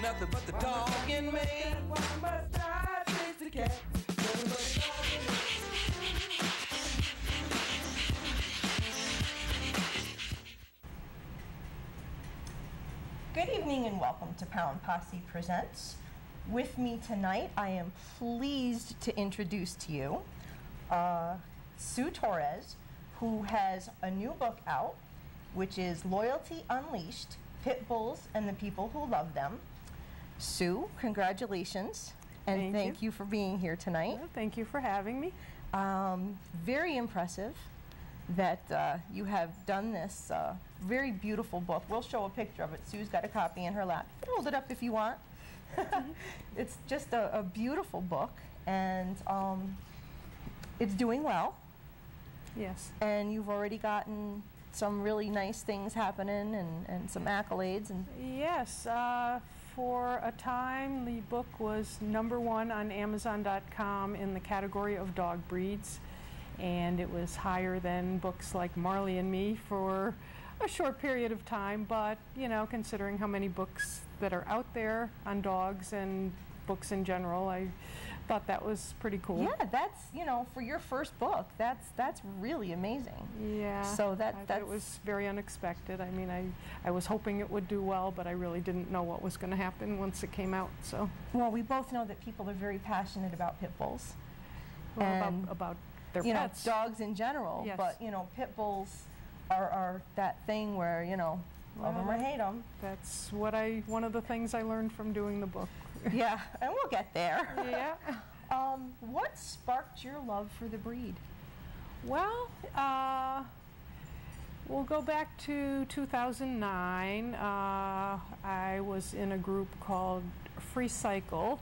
nothing but the dog in me. Why must I chase the cat? Good evening and welcome to Posse Presents. With me tonight, I am pleased to introduce to you Sue Torres, who has a new book out, which is Loyalty Unleashed, Pit Bulls and the People Who Love Them. Sue, congratulations, and thank you for being here tonight. Well, thank you for having me. Very impressive that you have done this very beautiful book. We'll show a picture of it. Sue's got a copy in her lap. You can hold it up if you want. It's just a beautiful book, and it's doing well. Yes. And you've already gotten some really nice things happening and some accolades. And yes, for a time the book was #1 on Amazon.com in the category of dog breeds, and it was higher than books like Marley and Me for a short period of time, but you know, considering how many books that are out there on dogs and books in general, I thought that was pretty cool. yeah, that's, you know, for your first book, that's really amazing. Yeah, so it was very unexpected. I mean, I was hoping it would do well, but I really didn't know what was going to happen once it came out. So well, we both know that people are very passionate about pit bulls, well, and about their you pets. know, dogs in general. Yes. But you know, pit bulls are that thing where, you know, love them or hate them. That's one of the things I learned from doing the book. Yeah, and we'll get there. Yeah. What sparked your love for the breed? Well, we'll go back to 2009. I was in a group called Free Cycle,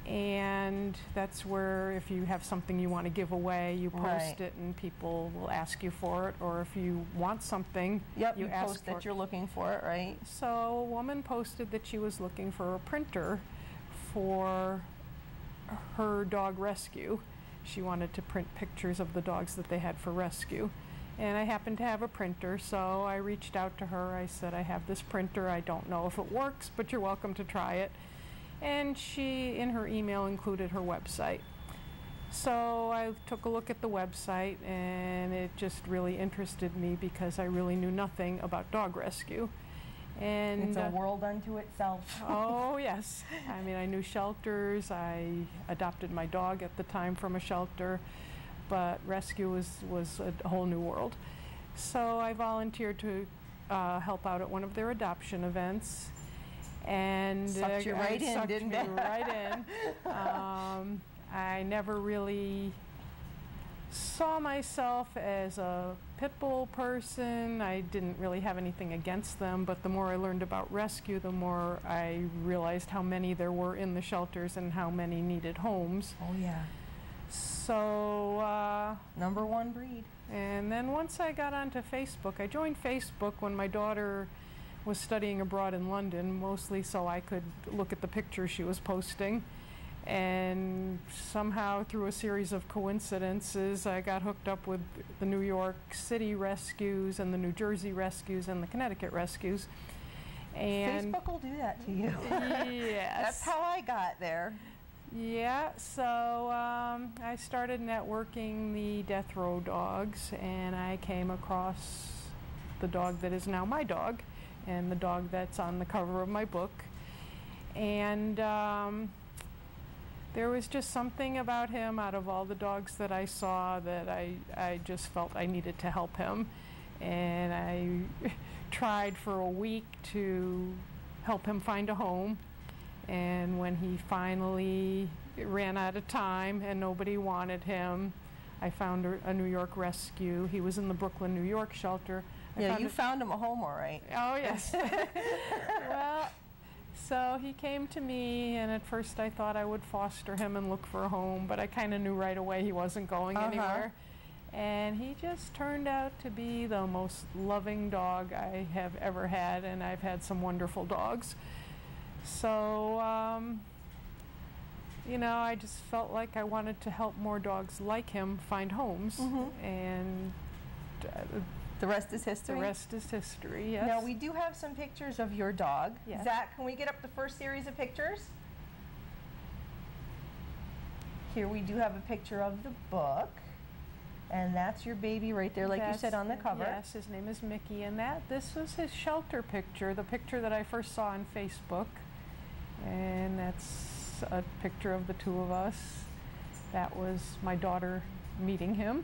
and that's where if you have something you want to give away, you post it and people will ask you for it, or if you want something, you ask post for that it. you're looking for it, right? So a woman posted that she was looking for a printer for her dog rescue. She wanted to print pictures of the dogs that they had for rescue. And I happened to have a printer, so I reached out to her. I said, I have this printer. I don't know if it works, but you're welcome to try it. And she, in her email, included her website. So I took a look at the website, and it just really interested me because I really knew nothing about dog rescue. And it's a world unto itself. Oh, yes. I mean, I knew shelters. I adopted my dog at the time from a shelter, but rescue was a whole new world. So I volunteered to help out at one of their adoption events. And sucked you right in, sucked didn't me it? right in. I never really saw myself as a pit bull person. I didn't really have anything against them, but the more I learned about rescue, the more I realized how many there were in the shelters and how many needed homes. Oh yeah. So #1 breed. And then once I got onto Facebook, I joined Facebook when my daughter was studying abroad in London, mostly so I could look at the pictures she was posting. And somehow, through a series of coincidences, I got hooked up with the New York City rescues and the New Jersey rescues and the Connecticut rescues. And Facebook will do that to you. Yes. That's how I got there. Yeah, so I started networking the death row dogs, and I came across the dog that is now my dog, and the dog that's on the cover of my book. And there was just something about him, out of all the dogs that I saw, that I just felt I needed to help him. And I tried for a week to help him find a home. And when he finally ran out of time and nobody wanted him, I found a New York rescue. He was in the Brooklyn, New York shelter. Yeah, you found him a home, all right. Oh, yes. Well, so he came to me, and at first I thought I would foster him and look for a home, but I kind of knew right away he wasn't going anywhere. And he just turned out to be the most loving dog I have ever had, and I've had some wonderful dogs. So, you know, I just felt like I wanted to help more dogs like him find homes. And The rest is history? The rest is history, yes. Now, we do have some pictures of your dog. Yes. Zach, can we get up the first series of pictures? Here we do have a picture of the book. And that's your baby right there, like you said on the cover. Yes, his name is Mickey, and this was his shelter picture, the picture that I first saw on Facebook. And that's a picture of the two of us. That was my daughter meeting him.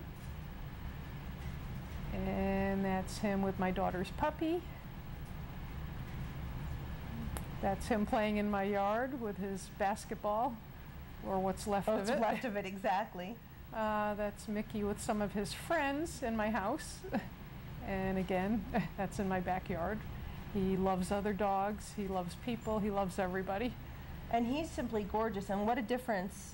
And that's him with my daughter's puppy. That's him playing in my yard with his basketball, or what's left of it. What's left of it, exactly. That's Mickey with some of his friends in my house. And again, that's in my backyard. He loves other dogs, he loves people, he loves everybody. And he's simply gorgeous, and what a difference,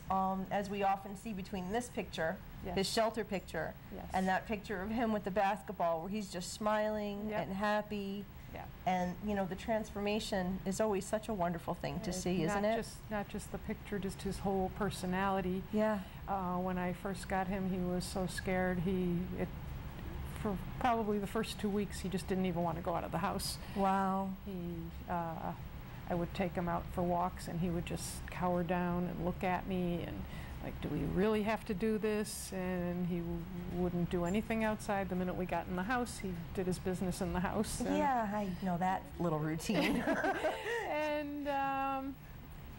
as we often see between this picture, Yes. his shelter picture, Yes. and that picture of him with the basketball where he's just smiling Yep. and happy. Yeah. And, you know, the transformation is always such a wonderful thing to see, isn't it? Not just the picture, just his whole personality. Yeah. When I first got him, he was so scared. For probably the first 2 weeks, he just didn't even want to go out of the house. Wow. I would take him out for walks, and he would just cower down and look at me and like, do we really have to do this? And he wouldn't do anything outside. The minute we got in the house, he did his business in the house. Yeah, I know that little routine. And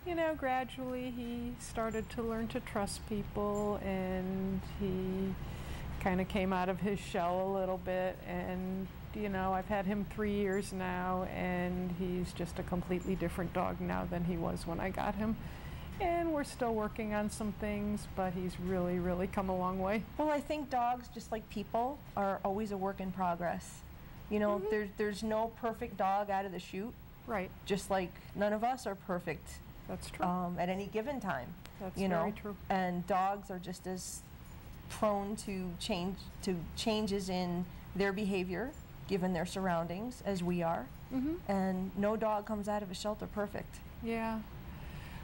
you know, gradually he started to learn to trust people, and he kind of came out of his shell a little bit. And you know, I've had him 3 years now, and he's just a completely different dog now than he was when I got him. And we're still working on some things, but he's really, really come a long way. Well, I think dogs, just like people, are always a work in progress. You know, there's no perfect dog out of the chute. Right. Just like none of us are perfect. That's true. At any given time. That's you very know? true. And dogs are just as prone to changes in their behavior, given their surroundings, as we are. And no dog comes out of a shelter perfect. Yeah.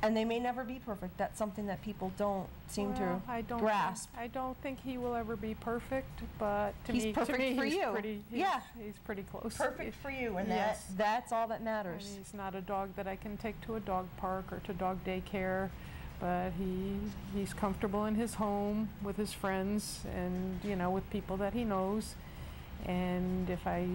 And they may never be perfect. That's something that people don't seem to grasp. I don't think he will ever be perfect, but to He's me, perfect for he's you. He's pretty close. Perfect for you, and Yes. that's all that matters. And he's not a dog that I can take to a dog park or to dog daycare, but he's comfortable in his home with his friends and, you know, with people that he knows. And if I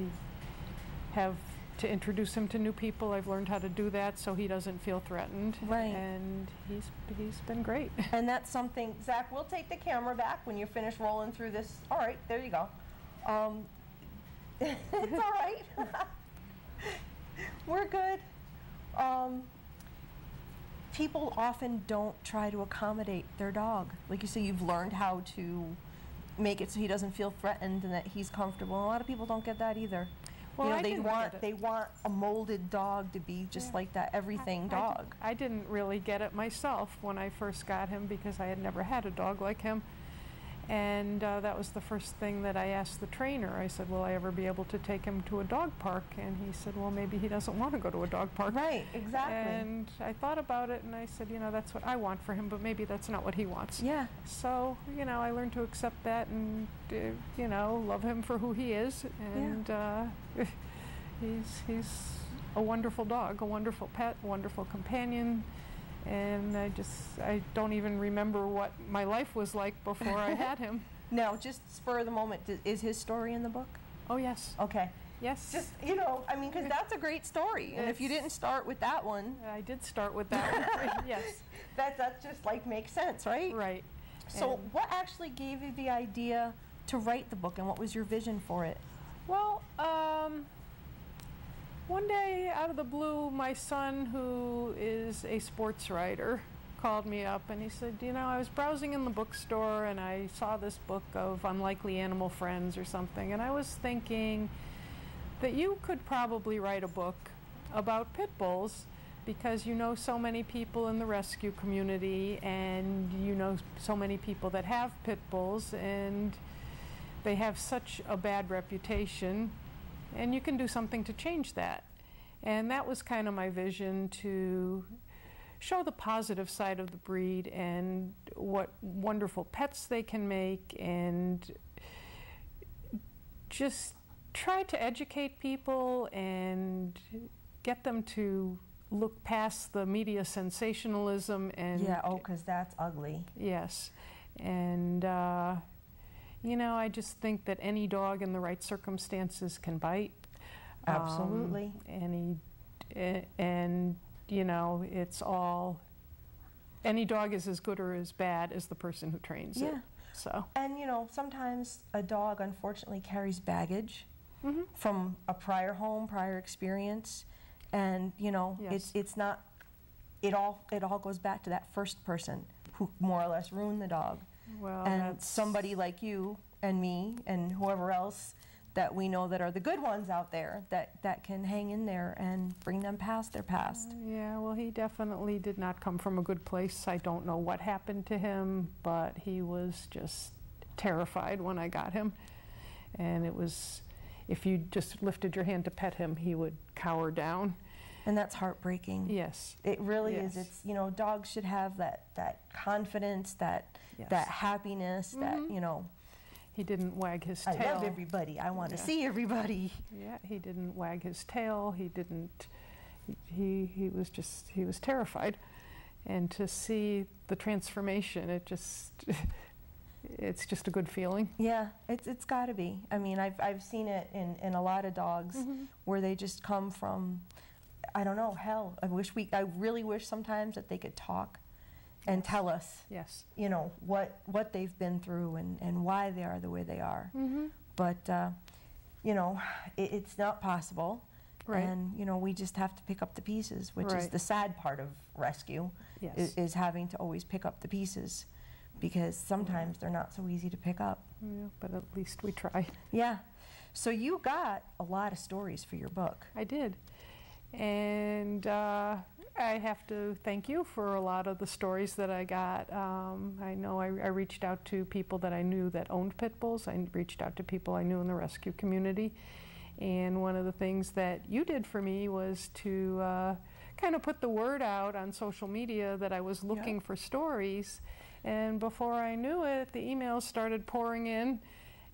have to introduce him to new people, I've learned how to do that so he doesn't feel threatened. Right. And he's been great. And that's something, Zach, we'll take the camera back when you finish rolling through this. All right, there you go. It's all right. We're good. People often don't try to accommodate their dog. Like you say, you've learned how to make it so he doesn't feel threatened and that he's comfortable. A lot of people don't get that either. Well, you know, I didn't get it. they want a molded dog to be just like that everything dog. I didn't really get it myself when I first got him because I had never had a dog like him. And that was the first thing that I asked the trainer. I said, will I ever be able to take him to a dog park? And he said, well, maybe he doesn't want to go to a dog park. Right, exactly. And I thought about it and I said, you know, that's what I want for him, but maybe that's not what he wants. Yeah. So, you know, I learned to accept that and, you know, love him for who he is. And he's a wonderful dog, a wonderful pet, a wonderful companion. And I don't even remember what my life was like before I had him. Now, just spur of the moment, is his story in the book? Oh, yes. Okay. Yes. Just, you know, I mean, because that's a great story. And if you didn't start with that one. I did start with that one, yes. That just, like, makes sense, right? Right. So And what actually gave you the idea to write the book, and what was your vision for it? well, one day, out of the blue, my son, who is a sports writer, called me up and he said, you know, I was browsing in the bookstore and I saw this book of Unlikely Animal Friends or something, and I was thinking that you could probably write a book about pit bulls because you know so many people in the rescue community and you know so many people that have pit bulls and they have such a bad reputation. And you can do something to change that. And that was kind of my vision, to show the positive side of the breed and what wonderful pets they can make, and just try to educate people and get them to look past the media sensationalism and Yeah, oh, because that's ugly. yes, and you know, I just think that any dog in the right circumstances can bite. Absolutely. And you know, it's all, any dog is as good or as bad as the person who trains it. Yeah. So. And, you know, sometimes a dog unfortunately carries baggage Mm-hmm. from a prior home, prior experience, and, you know, Yes. it's not, it all goes back to that first person who more or less ruined the dog. Well, And that's somebody like you and me and whoever else that we know that are the good ones out there that can hang in there and bring them past their past. Yeah, well, he definitely did not come from a good place. I don't know what happened to him, but he was just terrified when I got him. And it was, if you just lifted your hand to pet him, he would cower down. And that's heartbreaking. Yes. It really Yes. is. It's, you know, dogs should have that confidence, that Yes. happiness, that, you know, He didn't wag his I tail. love everybody. I want to Yeah. see everybody. Yeah, he didn't wag his tail. He didn't, he was just, he was terrified. And to see the transformation, it just, it's just a good feeling. Yeah, it's got to be. I mean, I've seen it in a lot of dogs where they just come from, I don't know, hell. I really wish sometimes that they could talk and tell us, Yes. you know, what they've been through and why they are the way they are. Mm-hmm. But, you know, it's not possible. Right. And, you know, we just have to pick up the pieces, which is Right. the sad part of rescue, Yes. is having to always pick up the pieces, because sometimes they're not so easy to pick up. Yeah, but at least we try. Yeah. So you got a lot of stories for your book. I did. And I have to thank you for a lot of the stories that I got. I know I reached out to people that I knew that owned pit bulls. I reached out to people I knew in the rescue community. And one of the things that you did for me was to kind of put the word out on social media that I was looking for stories. And before I knew it, the emails started pouring in.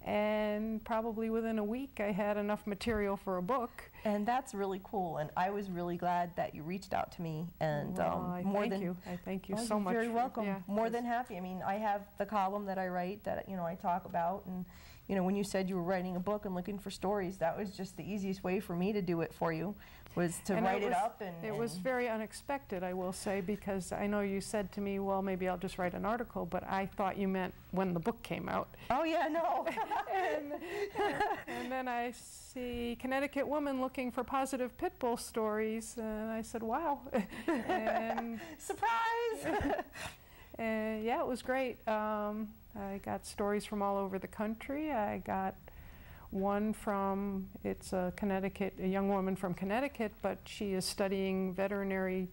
And probably within a week, I had enough material for a book. And that's really cool. And I was really glad that you reached out to me. And Well, I more thank than you. I thank you Oh, so you're much. very for- welcome. yeah, More 'cause- than happy. I mean, I have the column that I write that, you know, I talk about. And, you know, when you said you were writing a book and looking for stories, that was just the easiest way for me to do it for you, was to And write it was- up. And It was very unexpected, I will say, because I know you said to me, well, maybe I'll just write an article, but I thought you meant when the book came out. Oh, yeah, no. And then I see Connecticut woman looking for positive pit bull stories, and I said, wow. And Surprise! yeah, it was great. I got stories from all over the country. I got one from, it's a young woman from Connecticut, but she is studying veterinary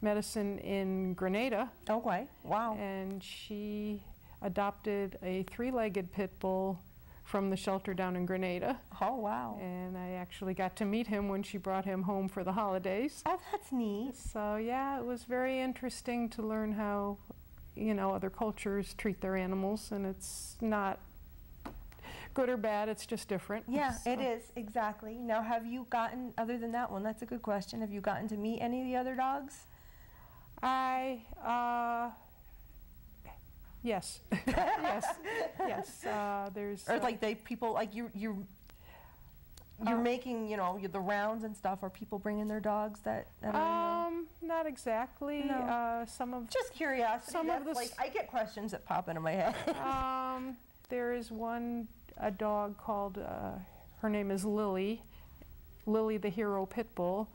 medicine in Grenada. Okay, wow. And she adopted a 3-legged pit bull from the shelter down in Grenada. Oh, wow. And I actually got to meet him when she brought him home for the holidays. Oh, that's neat. So yeah, it was very interesting to learn how, you know, other cultures treat their animals, and it's not good or bad, it's just different. Yeah, So- it is, exactly. Now, have you gotten, other than that one, that's a good question, have you gotten to meet any of the other dogs? Yes. Yes. There's. Or like people, like you're making, you know, the rounds and stuff, are people bringing their dogs that are in Not exactly. No. Some of. Just curiosity. Some of That's the like, I get questions that pop into my head. There is a dog called, her name is Lily the Hero Pit Bull,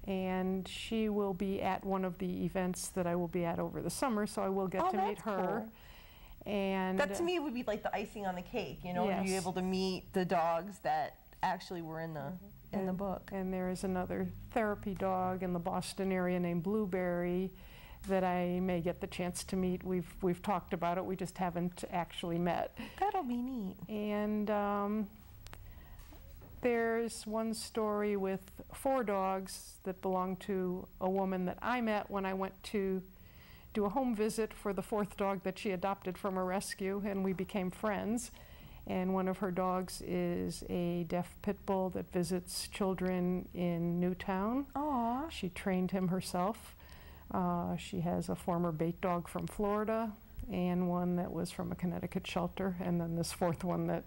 and she will be at one of the events that I will be at over the summer, so I will get to meet that's her. cool. And That to me would be like the icing on the cake, you know, to be Yes. able to meet the dogs that actually were in the book. And there is another therapy dog in the Boston area named Blueberry that I may get the chance to meet. We've talked about it, we just haven't actually met. That'll be neat. And there's one story with 4 dogs that belong to a woman that I met when I went to do a home visit for the 4th dog that she adopted from a rescue, and we became friends. And one of her dogs is a deaf pit bull that visits children in Newtown. Aw. She trained him herself. She has a former bait dog from Florida and one that was from a Connecticut shelter, and then this fourth one that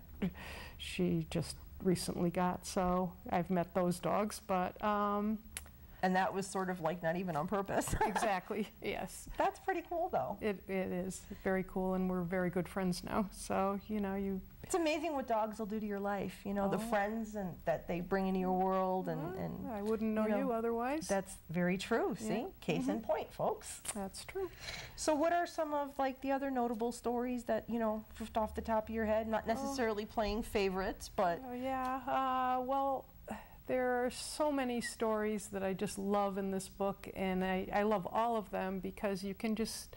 she just recently got. So I've met those dogs, but And that was sort of like not even on purpose. exactly, yes. That's pretty cool, though. It is very cool, and we're very good friends now. So, you know, It's amazing what dogs will do to your life. You know, the friends and that they bring into your world, and I wouldn't know you otherwise. That's very true. Yeah. See, case in point, folks. That's true. So, what are some of like the other notable stories that just off the top of your head? Not necessarily playing favorites, but Well, there are so many stories that I just love in this book, and I love all of them because you can just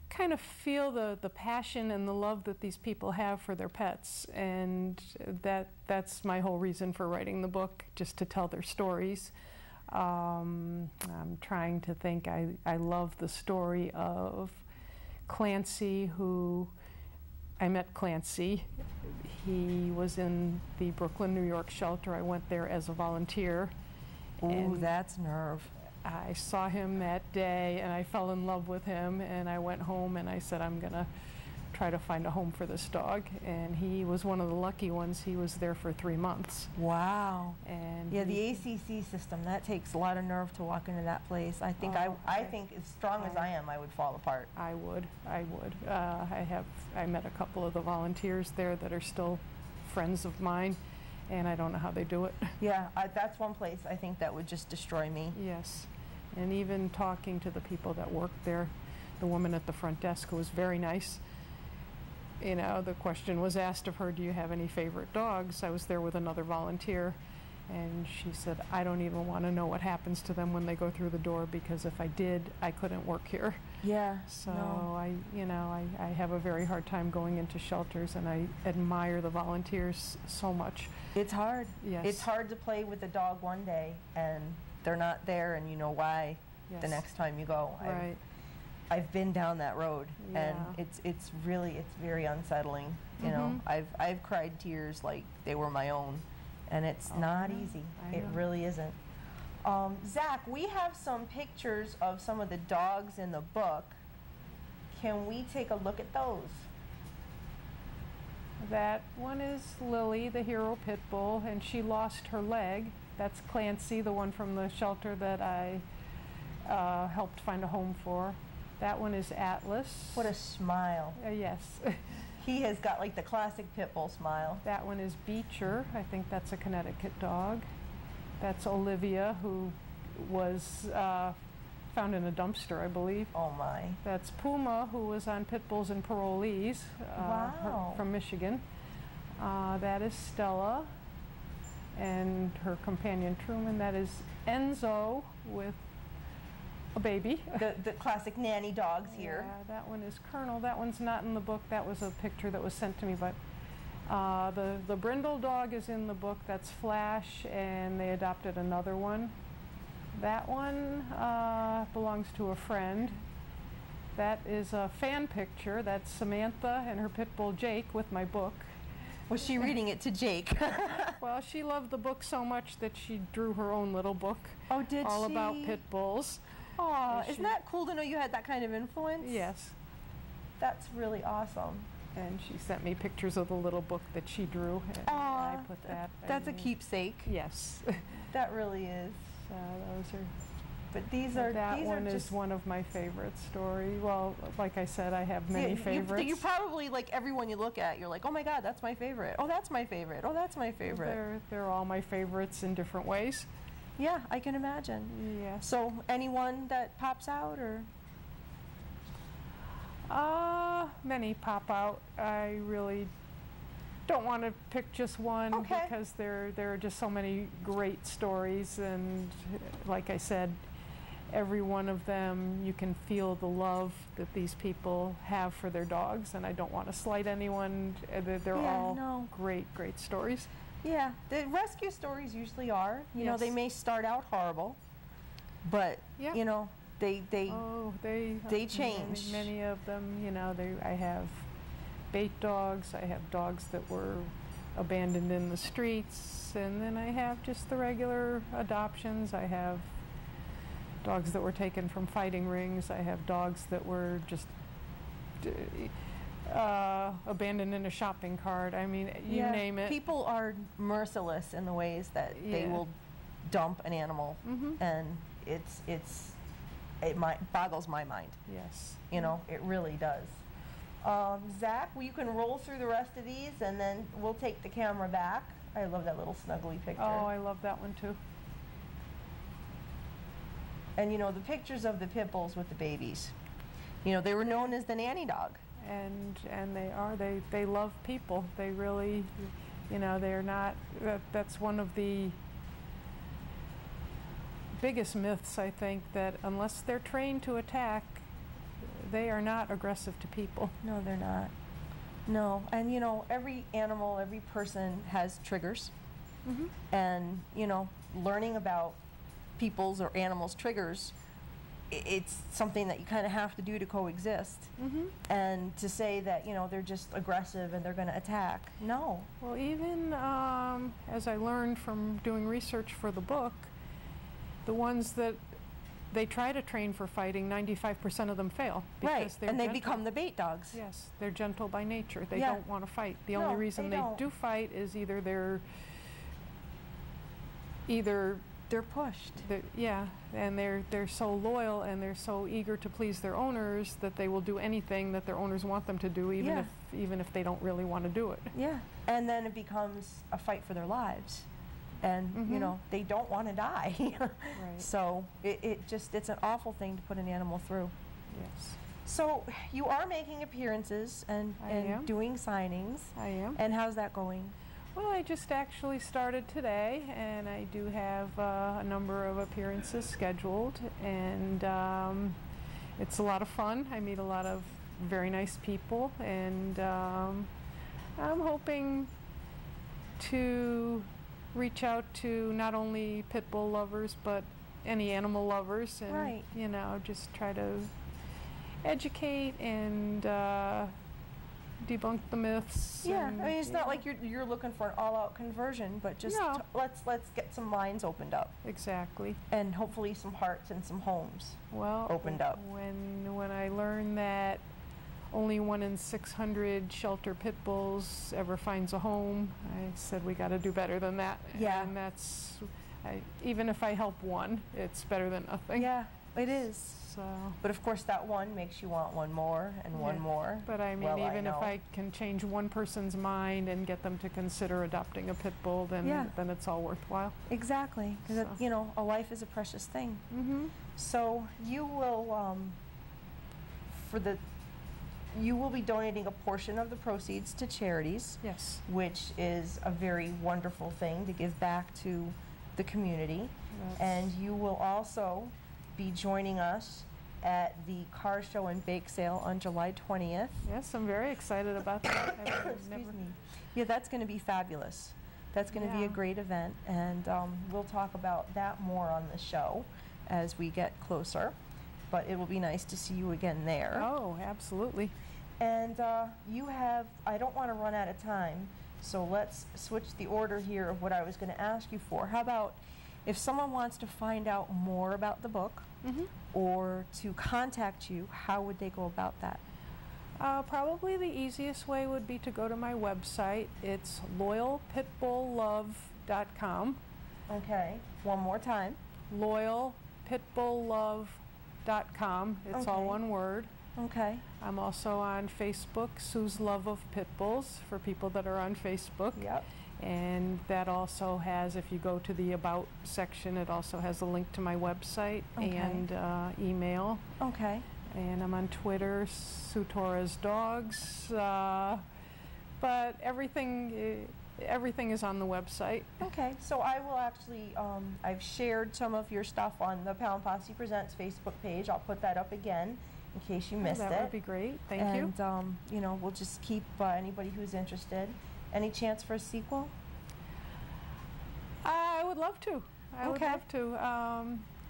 kind of feel the passion and the love that these people have for their pets, and that's my whole reason for writing the book, just to tell their stories. I'm trying to think. I love the story of Clancy, who I met Clancy. He was in the Brooklyn, New York shelter. I went there as a volunteer. ooh, that's nerve. I saw him that day and I fell in love with him, and I went home and I said, I'm gonna try to find a home for this dog. And he was one of the lucky ones. He was there for 3 months. Wow. And Yeah, the ACC system, that takes a lot of nerve to walk into that place. I think I think as strong as I am, I would fall apart. I would. I met a couple of the volunteers there that are still friends of mine, and I don't know how they do it. Yeah, that's one place I think that would just destroy me. Yes, and even talking to the people that worked there, the woman at the front desk, who was very nice, you know, the question was asked of her, do you have any favorite dogs? I was there with another volunteer, and she said, I don't even want to know what happens to them when they go through the door, because if I did, I couldn't work here. Yeah. So no. I have a very hard time going into shelters, and I admire the volunteers so much. It's hard. Yes. It's hard to play with a dog one day and they're not there, and you know why the Yes. next time you go. Right. I've been down that road, and Yeah. it's very unsettling. You know, I've cried tears like they were my own, and it's not easy. I It know. really isn't. Zach, we have some pictures of some of the dogs in the book. Can we take a look at those? That one is Lily, the hero pit bull, and she lost her leg. That's Clancy, the one from the shelter that I helped find a home for. That one is Atlas. What a smile. Yes. He has got like the classic pit bull smile. That one is Beecher. I think that's a Connecticut dog. That's Olivia, who was found in a dumpster, I believe. Oh my. That's Puma, who was on Pit Bulls and Parolees Wow. from Michigan. That is Stella, and her companion Truman. That is Enzo with a baby. The classic nanny dogs here. Yeah, that one is Colonel. That one's not in the book. That was a picture that was sent to me, but the brindle dog is in the book. That's Flash, and they adopted another one. That one belongs to a friend. That is a fan picture. That's Samantha and her pit bull Jake with my book. Was she reading it to Jake? Well, she loved the book so much that she drew her own little book. Oh, did all she? about pit bulls. Aw, And isn't that cool to know you had that kind of influence? Yes. That's really awesome. And she sent me pictures of the little book that she drew, and Aw, I put that. That's a in. keepsake. Yes. That really is. Those are. But these That are one just is one of my favorite stories. Well, like I said, I have many you favorites. You probably, like, everyone you look at, you're like, oh my God, that's my favorite. Oh, that's my favorite. Oh, that's my favorite. They're all my favorites in different ways. Yeah, I can imagine. Yes. So, anyone that pops out, or? Many pop out. I really don't want to pick just one, Okay. because there are just so many great stories, and like I said, every one of them, you can feel the love that these people have for their dogs, and I don't want to slight anyone. They're Yeah, all no. great stories. Yeah, the rescue stories usually are. You know, they Yes. may start out horrible, but, Yeah. you know, they Oh, they change. Many of them, you know, I have bait dogs, I have dogs that were abandoned in the streets, and then I have just the regular adoptions. I have dogs that were taken from fighting rings. I have dogs that were just abandoned in a shopping cart. I mean, you name it. People are merciless in the ways that they will dump an animal, and it boggles my mind. Yes. You know, it really does. Zach, well, you can roll through the rest of these, and then we'll take the camera back. I love that little snuggly picture. Oh, I love that one too. And you know, the pictures of the pit bulls with the babies, you know, they were known as the nanny dog. And they love people. They really, you know, they're not, that's one of the biggest myths, I think, that unless they're trained to attack, they are not aggressive to people. No, they're not. No, and you know, every animal, every person has triggers. And you know, learning about people's or animals' triggers, it's something that you kind of have to do to coexist. And to say that, you know, they're just aggressive and they're going to attack, no. Well, even as I learned from doing research for the book, the ones that they try to train for fighting, 95% of them fail. Right, They're and they gentle. become the bait dogs. Yes, they're gentle by nature. They don't want to fight. The only reason they do fight is either they're pushed. And they're so loyal and they're so eager to please their owners that they will do anything that their owners want them to do, even if they don't really want to do it. Yeah, and then it becomes a fight for their lives. And you know, they don't want to die. Right. So it's an awful thing to put an animal through. Yes. So you are making appearances and doing signings. I am. And how's that going? Well, I just actually started today, and I do have a number of appearances scheduled, and it's a lot of fun. I meet a lot of very nice people, and I'm hoping to reach out to not only pit bull lovers, but any animal lovers, and you know, just try to educate and debunk the myths. Yeah, I mean, it's not like you're looking for an all-out conversion, but just let's get some minds opened up. Exactly. And hopefully some hearts and some homes opened up. When I learned that only 1 in 600 shelter pit bulls ever finds a home, I said we got to do better than that. Yeah. And that's, even if I help one, it's better than nothing. Yeah, it is. So. But of course that one makes you want one more and one more. But I mean, even if I can change one person's mind and get them to consider adopting a pit bull, then it's all worthwhile. Exactly, because you know, a life is a precious thing. So you will, you will be donating a portion of the proceeds to charities. Yes. Which is a very wonderful thing to give back to the community. And you will also be joining us at the car show and bake sale on July 20th. Yes, I'm very excited about that. Excuse me. Yeah, that's going to be fabulous. That's going to be a great event, and we'll talk about that more on the show as we get closer. But it will be nice to see you again there. Oh, absolutely. And you have, I don't want to run out of time, so let's switch the order here of what I was going to ask you for. How about if someone wants to find out more about the book or to contact you, how would they go about that? Probably the easiest way would be to go to my website. It's loyalpitbulllove.com. Okay, one more time. Loyalpitbulllove.com. It's all one word. Okay. I'm also on Facebook, Sue's Love of Pit Bulls, for people that are on Facebook. Yep. And that also has, if you go to the About section, it also has a link to my website and email. Okay. And I'm on Twitter, Sue Torres Dogs. But everything is on the website. Okay, so I will actually, I've shared some of your stuff on the Pound Posse Presents Facebook page. I'll put that up again in case you missed it. That would be great. Thank you. And, you know, we'll just keep anybody who's interested. Any chance for a sequel? I would love to. I would love to.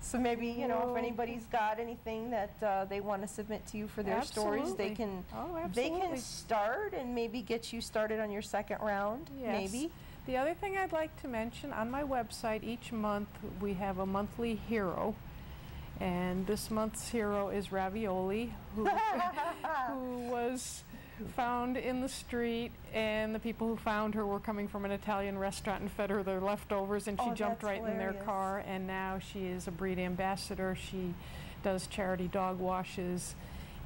So maybe, you know, if Well- anybody's got anything that they want to submit to you for their stories, they Absolutely. can Oh, they can absolutely. start and maybe get you started on your second round, Yes. maybe. The other thing I'd like to mention, on my website each month we have a monthly hero, and this month's hero is Ravioli, who was found in the street, and the people who found her were coming from an Italian restaurant and fed her their leftovers, and she Oh, jumped that's right in their hilarious. car, and now she is a breed ambassador. She does charity dog washes,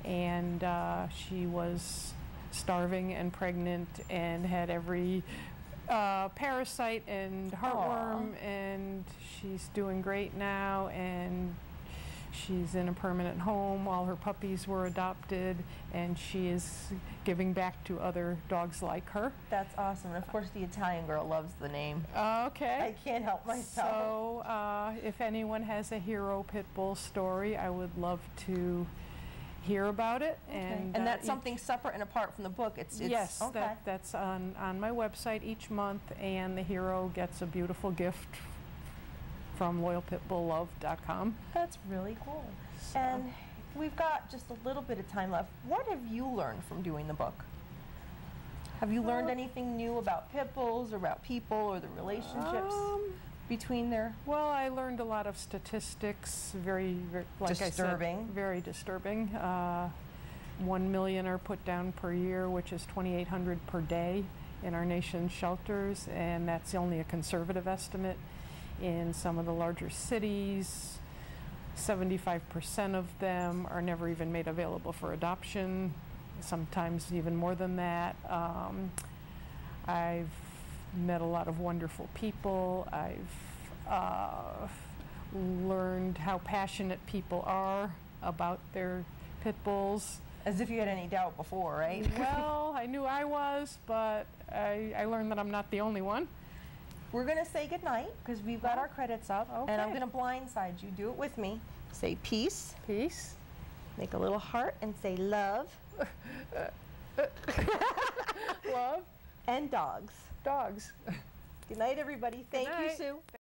and she was starving and pregnant and had every parasite and heartworm, and she's doing great now, and she's in a permanent home. All her puppies were adopted, and she is giving back to other dogs like her. That's awesome. And of course, the Italian girl loves the name. Okay. I can't help myself. So, if anyone has a hero pit bull story, I would love to hear about it. And And that's each- something separate and apart from the book. It's Yes, okay. that's on my website each month, and the hero gets a beautiful gift from loyalpitbulllove.com. That's really cool. So- And we've got just a little bit of time left. What have you learned from doing the book? Have you learned anything new about pit bulls or about people or the relationships between their... Well, I learned a lot of statistics, very like Disturbing. I said, very disturbing. 1 million are put down per year, which is 2,800 per day in our nation's shelters, and that's only a conservative estimate. In some of the larger cities, 75% of them are never even made available for adoption, sometimes even more than that. I've met a lot of wonderful people. I've learned how passionate people are about their pit bulls. As if you had any doubt before, right? Well, I knew I was, but I learned that I'm not the only one. We're going to say goodnight because we've got our credits up. And I'm Okay. going to blindside you. Do it with me. Say peace. Peace. Make a little heart and say love. Love. And dogs. Dogs. Good night, everybody. Thank you, night. Sue.